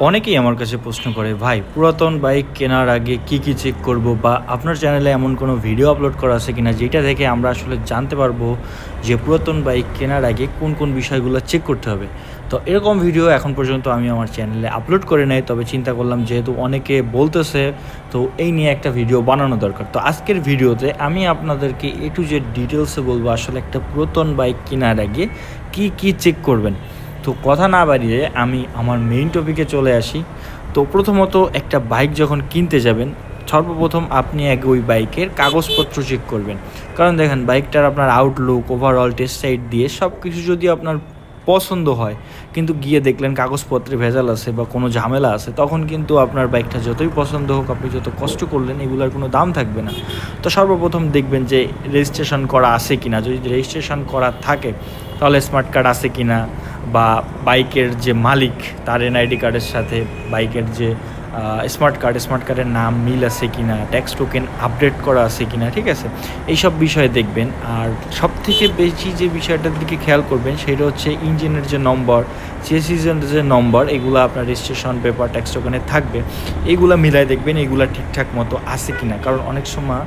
অনেকেই আমার কাছে প্রশ্ন করে, ভাই পুরাতন বাইক কেনার আগে কি কি চেক করব, বা আপনার চ্যানেলে এমন কোনো ভিডিও আপলোড করা আছে কিনা যেটা থেকে আমরা আসলে জানতে পারবো যে পুরাতন বাইক কেনার আগে কোন কোন বিষয়গুলো চেক করতে হবে। তো এরকম ভিডিও এখন পর্যন্ত আমি আমার চ্যানেলে আপলোড করে নাই, তবে চিন্তা করলাম যেহেতু অনেকে বলতেছে তো এই নিয়ে একটা ভিডিও বানানো দরকার। তো আজকের ভিডিওতে আমি আপনাদেরকে এ টু জেড ডিটেলসে বলবো আসলে একটা পুরাতন বাইক কেনার আগে কি কি চেক করবেন। তো কথা না বাড়িয়ে আমি আমার মেইন টপিকে চলে আসি। তো প্রথমত একটা বাইক যখন কিনতে যাবেন, সর্বপ্রথম আপনি আগে ওই বাইকের কাগজপত্র চেক করবেন। কারণ দেখেন, বাইকটার আপনার আউটলুক, ওভারঅল টেস্ট সাইড দিয়ে সব কিছু যদি আপনার পছন্দ হয়, কিন্তু গিয়ে দেখলেন কাগজপত্রে ভেজাল আছে বা কোনো ঝামেলা আছে, তখন কিন্তু আপনার বাইকটা যতই পছন্দ হোক, আপনি যত কষ্ট করলেন, এগুলোর কোনো দাম থাকবে না। তো সর্বপ্রথম দেখবেন যে রেজিস্ট্রেশন করা আছে কিনা। যদি রেজিস্ট্রেশন করা থাকে তাহলে স্মার্ট কার্ড আছে কিনা, বা বাইকের যে মালিক তার এনআইডি কার্ডের সাথে বাইকের যে স্মার্ট কার্ডের নাম মিল আছে কিনা, ট্যাক্স টোকেন আপডেট করা আছে কিনা, ঠিক আছে, এইসব বিষয়ে দেখবেন। আর সবথেকে বেশি যে বিষয়টার দিকে খেয়াল করবেন সেটা হচ্ছে ইঞ্জিনের যে নম্বর, চেসিসের যে নম্বর, এগুলো আপনার রেজিস্ট্রেশন পেপার, ট্যাক্স টোকেনে থাকবে, এইগুলো মিলাই দেখবেন এগুলো ঠিকঠাক মতো আছে কিনা। কারণ অনেক সময়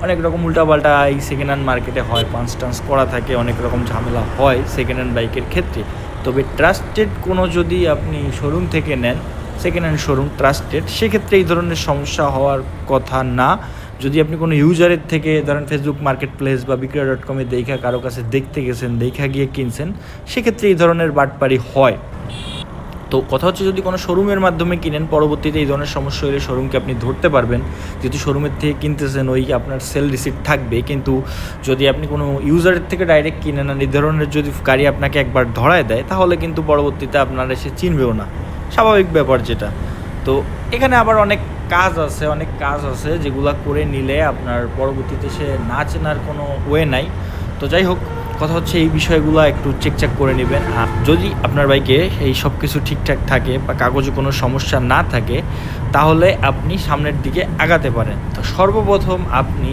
অনেক রকম উল্টাপাল্টা এই সেকেন্ড হ্যান্ড মার্কেটে হয়, পাঁচ টান্স করা থাকে, অনেক রকম ঝামেলা হয় সেকেন্ড হ্যান্ড বাইকের ক্ষেত্রে। তবে ট্রাস্টেড কোনো যদি আপনি শোরুম থেকে নেন, সেকেন্ড হ্যান্ড শোরুম ট্রাস্টেড, সেক্ষেত্রে এই ধরনের সমস্যা হওয়ার কথা না। যদি আপনি কোনো ইউজারের থেকে ধরেন ফেসবুক মার্কেট প্লেস বা বিক্রয়.com-এ দেখা কারো কাছে দেখতে গেছেন, দেখা গিয়ে কিনছেন, সেক্ষেত্রে এই ধরনের বাটপারি হয়। তো কথা হচ্ছে, যদি কোনো শোরুমের মাধ্যমে কিনেন, পরবর্তীতে এই ধরনের সমস্যা হলে শোরুমকে আপনি ধরতে পারবেন, যেহেতু শোরুমের থেকে কিনতেছেন, ওই আপনার সেল রিসিপ্ট থাকবে। কিন্তু যদি আপনি কোনো ইউজারের থেকে ডাইরেক্ট কিনেন আর এই ধরনের যদি গাড়ি আপনাকে একবার ধরায় দেয়, তাহলে কিন্তু পরবর্তীতে আপনারা এসে চিনবেও না, স্বাভাবিক ব্যাপার যেটা। তো এখানে আবার অনেক কাজ আছে যেগুলো করে নিলে আপনার পরবর্তীতে সে না চেনার কোনো ওয়ে নাই। তো যাই হোক, কথা হচ্ছে এই বিষয়গুলো একটু চেক করে নেবেন। আর যদি আপনার বাইকে এই সব কিছু ঠিকঠাক থাকে বা কাগজে কোনো সমস্যা না থাকে, তাহলে আপনি সামনের দিকে আগাতে পারেন। তো সর্বপ্রথম আপনি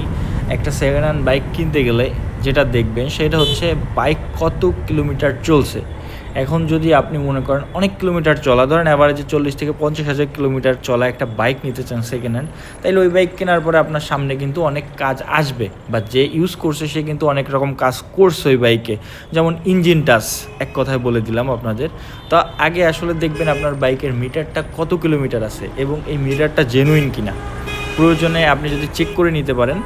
একটা সেকেন্ড হ্যান্ড বাইক কিনতে গেলে যেটা দেখবেন সেটা হচ্ছে বাইক কত কিলোমিটার চলছে। এখন যদি আপনি মনে করেন অনেক কিলোমিটার চলা, ধরেন অ্যাভারেজে 40,000 থেকে 50,000 কিলোমিটার চলা একটা বাইক নিতে চান সেকেন্ড হ্যান্ড, তাইলে ওই বাইক কেনার পরে আপনার সামনে কিন্তু অনেক কাজ আসবে, বা যে ইউজ করছে সে কিন্তু অনেক রকম কাজ করছে ওই বাইকে। যেমন ইঞ্জিন টাচ, এক কথায় বলে দিলাম আপনাদের। তো আগে আসলে দেখবেন আপনার বাইকের মিটারটা কত কিলোমিটার আছে এবং এই মিটারটা জেনুইন কিনা। প্রয়োজনে আপনি যদি চেক করে নিতে পারেন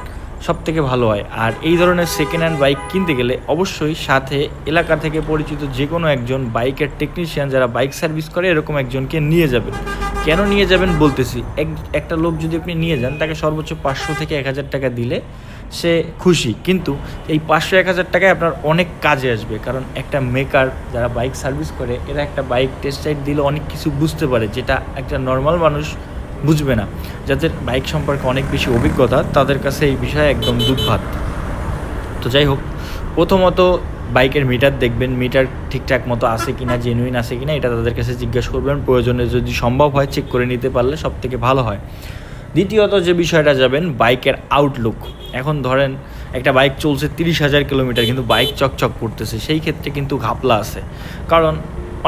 সব থেকে ভালো হয়। আর এই ধরনের সেকেন্ড হ্যান্ড বাইক কিনতে গেলে অবশ্যই সাথে এলাকা থেকে পরিচিত যে কোনো একজন বাইকের টেকনিশিয়ান, যারা বাইক সার্ভিস করে, এরকম একজনকে নিয়ে যাবেন। কেন নিয়ে যাবেন বলতেছি, একটা লোক যদি আপনি নিয়ে যান, তাকে সর্বোচ্চ 500 থেকে 1,000 টাকা দিলে সে খুশি, কিন্তু এই 500-1,000 টাকায় আপনার অনেক কাজে আসবে। কারণ একটা মেকার যারা বাইক সার্ভিস করে, এরা একটা বাইক টেস্ট রাইড দিলে অনেক কিছু বুঝতে পারে, যেটা একটা নর্মাল মানুষ বুঝবে না। যাদের বাইক সম্পর্কে অনেক বেশি অভিজ্ঞতা, তাদের কাছে এই বিষয়ে একদম দুধ ভাত। তো যাই হোক, প্রথমত বাইকের মিটার দেখবেন, মিটার ঠিকঠাক মতো আছে কিনা, জেনুইন আছে কিনা, এটা তাদের কাছে জিজ্ঞাসা করবেন। প্রয়োজনে যদি সম্ভব হয় চেক করে নিতে পারলে সব থেকে ভালো হয়। দ্বিতীয়ত যে বিষয়টা যাবেন, বাইকের আউটলুক। এখন ধরেন একটা বাইক চলছে 30,000 কিলোমিটার, কিন্তু বাইক চকচক করতেছে, সেই ক্ষেত্রে কিন্তু ঘাপলা আছে। কারণ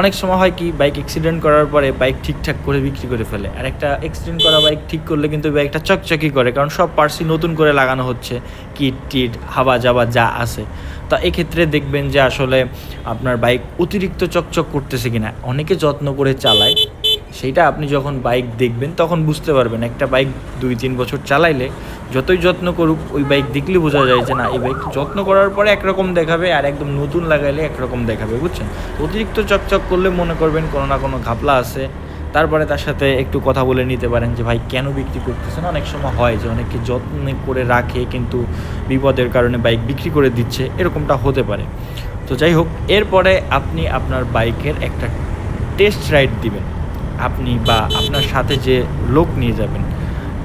অনেক সময় হয় কি, বাইক অ্যাক্সিডেন্ট করার পরে বাইক ঠিকঠাক করে বিক্রি করে ফেলে, আর একটা অ্যাক্সিডেন্ট করা বাইক ঠিক করলে কিন্তু বাইকটা চকচকই করে, কারণ সব পার্টসই নতুন করে লাগানো হচ্ছে, কিট টিট হাবা জাবা যা আছে। তা এক্ষেত্রে দেখবেন যে আসলে আপনার বাইক অতিরিক্ত চকচক করতেছে কিনা। অনেকে যত্ন করে চালায়, সেইটা আপনি যখন বাইক দেখবেন তখন বুঝতে পারবেন। একটা বাইক 2-3 বছর চালাইলে যতই যত্ন করুক, ওই বাইক দেখলে বোঝা যায় যে না, এই বাইক যত্ন করার পরে একরকম দেখাবে, আর একদম নতুন লাগাইলে একরকম দেখাবে, বুঝছেন। অতিরিক্ত চকচক করলে মনে করবেন কোনো না কোনো ঘাপলা আছে। তারপরে তার সাথে একটু কথা বলে নিতে পারেন যে ভাই কেন বিক্রি করতেছেন। অনেক সময় হয় যে অনেকে যত্ন করে রাখে কিন্তু বিপদের কারণে বাইক বিক্রি করে দিচ্ছে, এরকমটা হতে পারে। তো যাই হোক, এরপরে আপনি আপনার বাইকের একটা টেস্ট রাইড দিবেন, আপনি বা আপনার সাথে যে লোক নিয়ে যাবেন।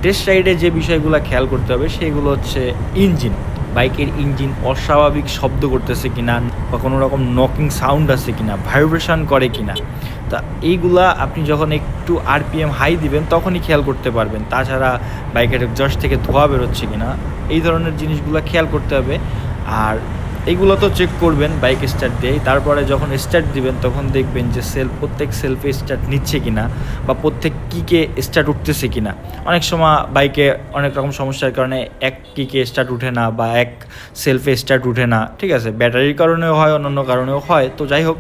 টেস্ট রাইডে যে বিষয়গুলো খেয়াল করতে হবে সেগুলো হচ্ছে ইঞ্জিন। বাইকের ইঞ্জিন অস্বাভাবিক শব্দ করতেছে কিনা, বা কোনো রকম নকিং সাউন্ড আছে কিনা, ভাইব্রেশন করে কিনা। তা এইগুলা আপনি যখন একটু আরপিএম হাই দিবেন তখনই খেয়াল করতে পারবেন। তাছাড়া বাইকের এক্সস্ট থেকে ধোঁয়া বেরোচ্ছে কিনা, এই ধরনের জিনিসগুলো খেয়াল করতে হবে। আর এইগুলো তো চেক করবেন বাইক স্টার্ট দিয়েই। তারপরে যখন স্টার্ট দিবেন তখন দেখবেন যে প্রত্যেক সেলফে স্টার্ট নিচ্ছে কিনা বা প্রত্যেক কিকে স্টার্ট উঠতেছে কিনা। অনেক সময় বাইকে অনেক রকম সমস্যার কারণে এক কিকে স্টার্ট উঠে না বা এক সেলফে স্টার্ট উঠে না, ঠিক আছে, ব্যাটারির কারণেও হয়, অন্যান্য কারণেও হয়। তো যাই হোক,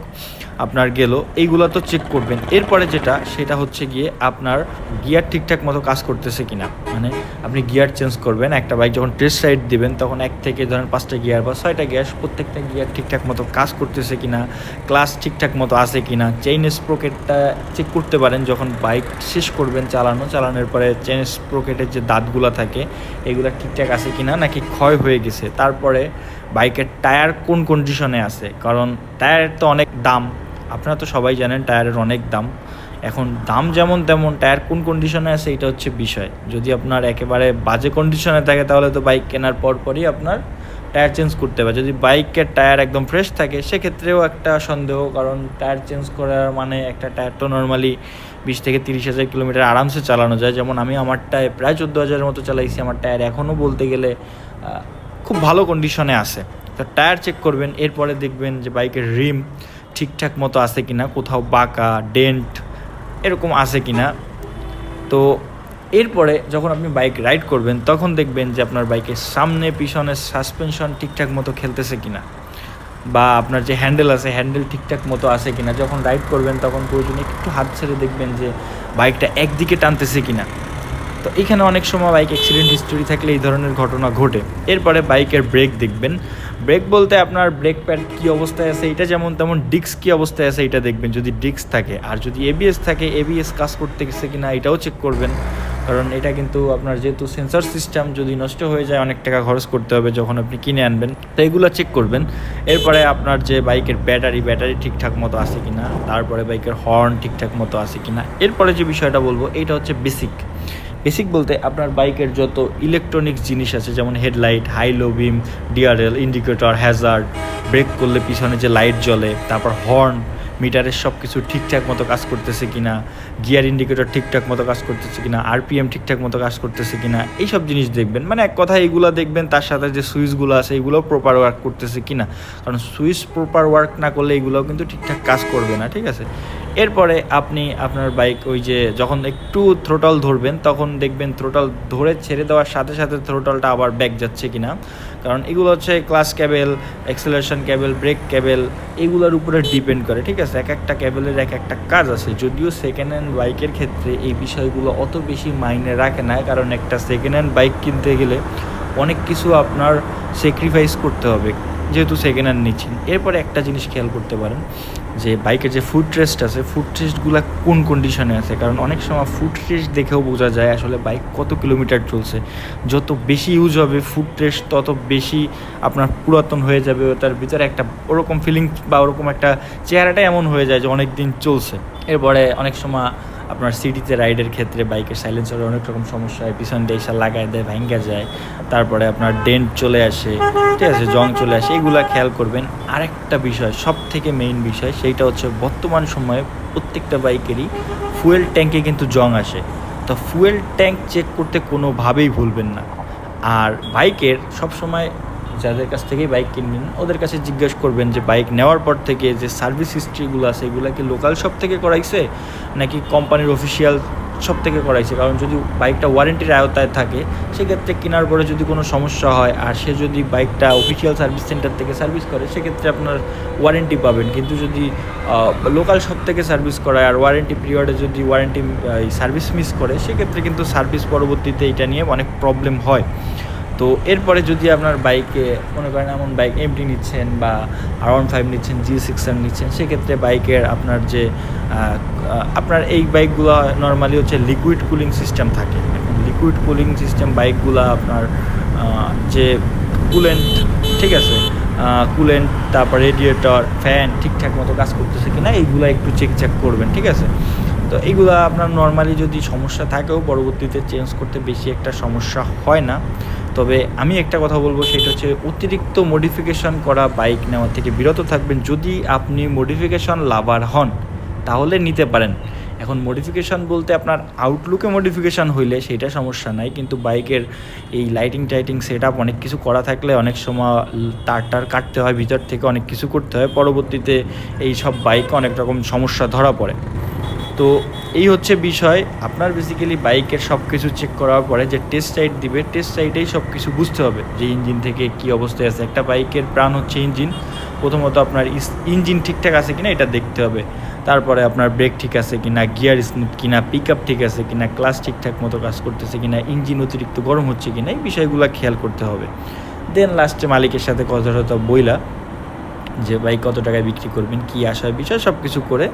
আপনার গেল এইগুলো তো চেক করবেন। এরপরে সেটা হচ্ছে গিয়ে আপনার গিয়ার ঠিকঠাক মতো কাজ করতেছে কিনা। মানে আপনি গিয়ার চেঞ্জ করবেন, একটা বাইক যখন টেস্ট রাইড দিবেন তখন 1 থেকে ধরেন 5টা গিয়ার বা 6টা গিয়ার, প্রত্যেকটা গিয়ার ঠিকঠাক মতো কাজ করতেছে কিনা, ক্লাস ঠিকঠাক মতো আছে কিনা। চেইন স্প্রোকেটটা চেক করতে পারেন যখন বাইক শেষ করবেন চালানোর পরে চেইন স্প্রোকেটের যে দাঁতগুলো থাকে এগুলো ঠিকঠাক আছে কিনা নাকি ক্ষয় হয়ে গেছে। তারপরে বাইকের টায়ার কোন কন্ডিশনে আছে, কারণ টায়ারের তো অনেক দাম, আপনারা তো সবাই জানেন টায়ারের অনেক দাম। এখন দাম যেমন তেমন টায়ার কোন কন্ডিশনে আছে এটা হচ্ছে বিষয়। যদি আপনার একেবারে বাজে কন্ডিশনে থাকে তাহলে তো বাইক কেনার পরই আপনার টায়ার চেঞ্জ করতে হবে। যদি বাইকের টায়ার একদম ফ্রেশ থাকে সেক্ষেত্রেও একটা সন্দেহ, কারণ টায়ার চেঞ্জ করার মানে একটা টায়ার তো নর্মালি 20 থেকে 30,000 কিলোমিটার আরামসে চালানো যায়। যেমন আমি আমারটায় প্রায় 14,000-এর মতো চালাইছি, আমার টায়ার এখনও বলতে গেলে খুব ভালো কন্ডিশনে আছে। তো টায়ার চেক করবেন। এরপরে দেখবেন যে বাইকের রিম ঠিকঠাক মতো আছে কিনা, কোথাও বাঁকা ডেন্ট এরকম আছে কিনা। তো এরপরে যখন আপনি বাইক রাইড করবেন তখন দেখবেন যে আপনার বাইকের সামনে পিছনে সাসপেনশন ঠিকঠাক মতো খেলতেছে কিনা, বা আপনার যে হ্যান্ডেল আছে হ্যান্ডেল ঠিকঠাক মতো আছে কিনা। যখন রাইড করবেন তখন প্রয়োজনে একটু হাত ছেড়ে দেখবেন যে বাইকটা একদিকে টানতেছে কিনা। তো এখানে অনেক সময় বাইক অ্যাক্সিডেন্ট হিস্টোরি থাকলে এই ধরনের ঘটনা ঘটে। এরপরে বাইকের ব্রেক দেখবেন। ব্রেক বলতে আপনার ব্রেক প্যাড কী অবস্থায় আছে এটা যেমন তেমন ডিস্ক কী অবস্থায় আছে এটা দেখবেন, যদি ডিস্ক থাকে। আর যদি এবিএস থাকে এবিএস কাজ করতে গেছে কিনা এটাও চেক করবেন, কারণ এটা কিন্তু আপনার যেহেতু সেন্সর সিস্টেম, যদি নষ্ট হয়ে যায় অনেক টাকা খরচ করতে হবে যখন আপনি কিনে আনবেন। তো এগুলো চেক করবেন। এরপরে আপনার যে বাইকের ব্যাটারি ঠিকঠাক মতো আছে কিনা, তারপরে বাইকের হর্ন ঠিকঠাক মতো আছে কিনা। এরপরে যে বিষয়টা বলবো এইটা হচ্ছে বেসিক বলতে আপনার বাইকের যত ইলেকট্রনিক্স জিনিস আছে, যেমন হেডলাইট, হাই লো বিম, ডিআরএল, ইন্ডিকেটর, হ্যাজার্ড, ব্রেক করলে পিছনে যে লাইট জ্বলে, তারপর হর্ন, মিটারের সব কিছু ঠিকঠাক মতো কাজ করতেছে কিনা, গিয়ার ইন্ডিকেটর ঠিকঠাক মতো কাজ করতেছে কিনা, আরপিএম ঠিকঠাক মতো কাজ করতেছে কিনা, এইসব জিনিস দেখবেন। মানে এক কথায় এইগুলো দেখবেন, তার সাথে যে সুইচগুলো আছে এইগুলোও প্রপার ওয়ার্ক করতেছে কিনা, কারণ সুইচ প্রপার ওয়ার্ক না করলে এইগুলোও কিন্তু ঠিকঠাক কাজ করবে না, ঠিক আছে। এরপরে আপনি আপনার বাইক ওই যে যখন একটু থ্রোটল ধরবেন তখন দেখবেন থ্রোটল ধরে ছেড়ে দেওয়ার সাথে সাথে থ্রোটলটা আবার ব্যাক যাচ্ছে কিনা, কারণ এগুলো হচ্ছে clutch cable, acceleration cable, brake cable, এগুলোর উপরে ডিপেন্ড করে, ঠিক আছে। এক একটা ক্যাবেলের এক একটা কাজ আছে। যদিও সেকেন্ড হ্যান্ড বাইকের ক্ষেত্রে এই বিষয়গুলো অত বেশি মাইনে রাখে না, কারণ একটা সেকেন্ড হ্যান্ড বাইক কিনতে গেলে অনেক কিছু আপনার স্যাক্রিফাইস করতে হবে যেহেতু সেকেন্ড হ্যান্ড নিচ্ছেন। এরপরে একটা জিনিস খেয়াল করতে পারেন যে বাইকের যে ফুট রেস্ট আছে, ফুট রেস্টগুলো কোন কন্ডিশনে আছে, কারণ অনেক সময় ফুট রেস্ট দেখেও বোঝা যায় আসলে বাইক কত কিলোমিটার চলছে। যত বেশি ইউজ হবে ফুট রেস্ট তত বেশি আপনার পুরাতন হয়ে যাবে, তার ভিতরে একটা ওরকম ফিলিংস বা ওরকম একটা চেহারাটা এমন হয়ে যায় যে অনেক দিন চলছে। এরপরে অনেক সময় আপনার সিটিতে রাইডের ক্ষেত্রে বাইকের সাইলেন্সারে অনেক রকম সমস্যা হয়, পিছন দিয়ে এসে লাগায় দেয়, ভাঙ্গা যায়, তারপরে আপনার ডেন্ট চলে আসে, ঠিক আছে, জং চলে আসে, এগুলা খেয়াল করবেন। আরেকটা বিষয়, সব থেকে মেইন বিষয়, সেইটা হচ্ছে বর্তমান সময়ে প্রত্যেকটা বাইকেরই ফুয়েল ট্যাঙ্কে কিন্তু জং আসে। তো ফুয়েল ট্যাঙ্ক চেক করতে কোনোভাবেই ভুলবেন না। আর বাইকের সবসময় যাদের কাছ থেকেই বাইক কিনবেন ওদের কাছে জিজ্ঞেস করবেন যে বাইক নেওয়ার পর থেকে যে সার্ভিস হিস্ট্রিগুলো আছে এগুলো কি লোকাল শপ থেকে করাইছে নাকি কোম্পানির অফিসিয়াল শপ থেকে করাইছে। কারণ যদি বাইকটা ওয়ারেন্টির আওতায় থাকে সেক্ষেত্রে কেনার পরে যদি কোনো সমস্যা হয় আর সে যদি বাইকটা অফিসিয়াল সার্ভিস সেন্টার থেকে সার্ভিস করে সেক্ষেত্রে আপনার ওয়ারেন্টি পাবেন। কিন্তু যদি লোকাল শপ থেকে সার্ভিস করায় আর ওয়ারেন্টি পিরিয়ডে যদি সার্ভিস মিস করে সেক্ষেত্রে কিন্তু সার্ভিস পরবর্তীতে এটা নিয়ে অনেক প্রবলেম হয়। তো এরপরে যদি আপনার বাইকে মনে করেন এমন বাইক এমটি নিচ্ছেন বা R15 নিচ্ছেন, G6R নিচ্ছেন, সেক্ষেত্রে বাইকের আপনার যে আপনার এই বাইকগুলো নর্মালি হচ্ছে লিকুইড কুলিং সিস্টেম থাকে। এখন লিকুইড কুলিং সিস্টেম বাইকগুলো আপনার যে কুলেন্ট, ঠিক আছে, কুলেন্ট, তারপর রেডিয়েটর, ফ্যান ঠিকঠাক মতো কাজ করতেছে কিনা এইগুলো একটু চেক করবেন, ঠিক আছে। তো এইগুলো আপনার নর্মালি যদি সমস্যা থাকেও পরবর্তীতে চেঞ্জ করতে বেশি একটা সমস্যা হয় না। তবে আমি একটা কথা বলবো, সেটা হচ্ছে অতিরিক্ত মডিফিকেশন করা বাইক নেওয়া থেকে বিরত থাকবেন। যদি আপনি মডিফিকেশন লাভার হন তাহলে নিতে পারেন। এখন মডিফিকেশান বলতে আপনার আউটলুকে মডিফিকেশান হইলে সেটা সমস্যা নাই, কিন্তু বাইকের এই লাইটিং টাইটিং সেট আপ অনেক কিছু করা থাকলে অনেক সময় তার কাটতে হয়, ভিতর থেকে অনেক কিছু করতে হয়, পরবর্তীতে এই সব বাইকে অনেক রকম সমস্যা ধরা পড়ে। তো এই হচ্ছে বিষয়। আপনার বেসিক্যালি বাইকের সব কিছু চেক করার পরে যে টেস্ট রাইড দিবে, টেস্ট রাইডেই সব কিছু বুঝতে হবে যে ইঞ্জিন থেকে কী অবস্থায় আছে। একটা বাইকের প্রাণ হচ্ছে ইঞ্জিন। প্রথমত আপনার ইঞ্জিন ঠিকঠাক আছে কিনা এটা দেখতে হবে, তারপরে আপনার ব্রেক ঠিক আছে কিনা, গিয়ার স্মুথ কিনা, পিক আপ ঠিক আছে কিনা, ক্লাচ ঠিকঠাক মতো কাজ করতেছে কিনা, ইঞ্জিন অতিরিক্ত গরম হচ্ছে কিনা, এই বিষয়গুলো খেয়াল করতে হবে। দেন লাস্টে মালিকের সাথে কথা বইলা যে বাইক কত টাকায় বিক্রি করবেন, কী আসার বিষয় সব কিছু করে,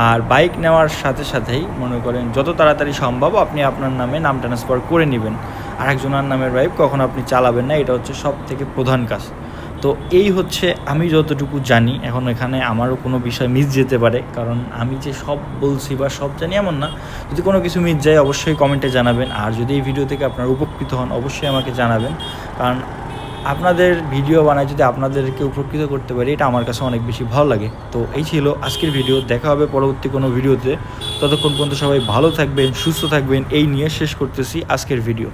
আর বাইক নেওয়ার সাথে সাথেই মনে করেন যত তাড়াতাড়ি সম্ভব আপনি আপনার নামে নাম ট্রান্সফার করে নেবেন। আর একজনের নামের বাইক কখনো আপনি চালাবেন না, এটা হচ্ছে সব থেকে প্রধান কাজ। তো এই হচ্ছে আমি যতটুকু জানি। এখন এখানে আমারও কোনো বিষয় মিস যেতে পারে, কারণ আমি যে সব বলছি বা সব জানি এমন না। যদি কোনো কিছু মিস যায় অবশ্যই কমেন্টে জানাবেন, আর যদি এই ভিডিও থেকে আপনারা উপকৃত হন অবশ্যই আমাকে জানাবেন, কারণ আপনাদের ভিডিও বানায় যদি আপনাদেরকে উপকৃত করতে পারি এটা আমার কাছে অনেক বেশি ভালো লাগে। তো এই ছিল আজকের ভিডিও, দেখা হবে পরবর্তী কোনো ভিডিওতে। ততক্ষণ পর্যন্ত সবাই ভালো থাকবেন, সুস্থ থাকবেন, এই নিয়ে শেষ করতেছি আজকের ভিডিও।